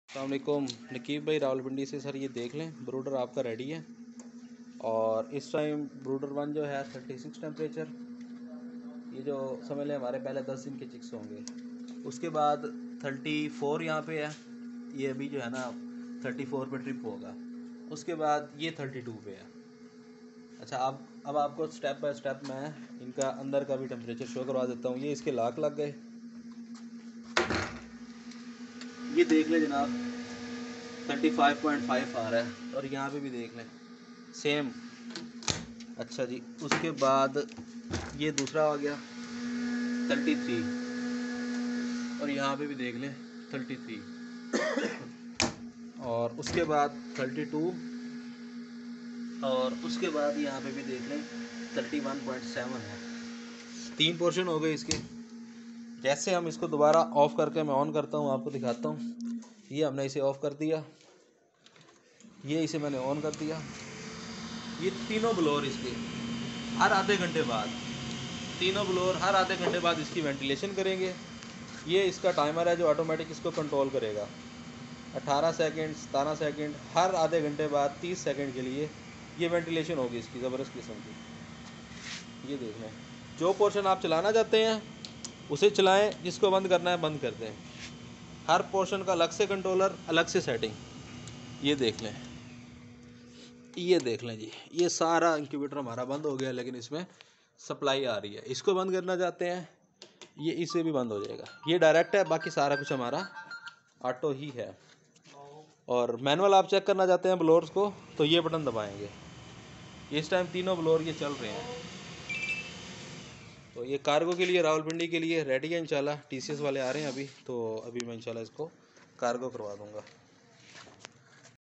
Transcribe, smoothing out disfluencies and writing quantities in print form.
अस्सलाम वालेकुम नकीब भाई रावलपिंडी से। सर ये देख लें, ब्रूडर आपका रेडी है। और इस टाइम ब्रूडर 1 जो है 36 टेम्परेचर, ये जो समझ लें हमारे पहले 10 दिन के चिक्स होंगे। उसके बाद 34 यहाँ पे है, ये अभी जो है ना 34 पे ट्रिप होगा। उसके बाद ये 32 पे है। अच्छा, अब आपको स्टेप बाय स्टेप मैं इनका अंदर का भी टेम्परेचर शो करवा देता हूँ। ये इसके लाख लग गए, ये देख लें जनाब 35.5 आ रहा है। और यहाँ पे भी देख लें सेम। अच्छा जी, उसके बाद ये दूसरा आ गया 33, और यहाँ पे भी देख लें 33, और उसके बाद 32, और उसके बाद यहाँ पे भी देख लें 31.7 है। 3 पोर्शन हो गए इसके। जैसे हम इसको दोबारा ऑफ़ करके मैं ऑन करता हूँ, आपको दिखाता हूँ। ये हमने इसे ऑफ़ कर दिया, ये इसे मैंने ऑन कर दिया। ये तीनों ब्लोअर इसके हर आधे घंटे बाद, तीनों ब्लोअर हर आधे घंटे बाद इसकी वेंटिलेशन करेंगे। ये इसका टाइमर है जो ऑटोमेटिक इसको कंट्रोल करेगा। 18 सेकंड, 17 सेकंड, हर आधे घंटे बाद 30 सेकंड के लिए ये वेंटिलेशन होगी इसकी, ज़बरदस्त किस्म की। ये देख लें, जो पोर्शन आप चलाना चाहते हैं उसे चलाएं, जिसको बंद करना है बंद कर दें। हर पोर्शन का अलग से कंट्रोलर, अलग से सेटिंग। ये देख लें, ये देख लें जी, ये सारा इंक्यूबेटर हमारा बंद हो गया, लेकिन इसमें सप्लाई आ रही है। इसको बंद करना चाहते हैं, ये इससे भी बंद हो जाएगा। ये डायरेक्ट है, बाकी सारा कुछ हमारा ऑटो ही है। और मैनुअल आप चेक करना चाहते हैं ब्लोअर्स को, तो ये बटन दबाएंगे। इस टाइम तीनों ब्लोअर ये चल रहे हैं। तो ये कार्गो के लिए, रावलपिंडी के लिए रेडी है इंशाल्लाह। TCS वाले आ रहे हैं अभी, तो अभी मैं इंशाल्लाह इसको कार्गो करवा दूँगा।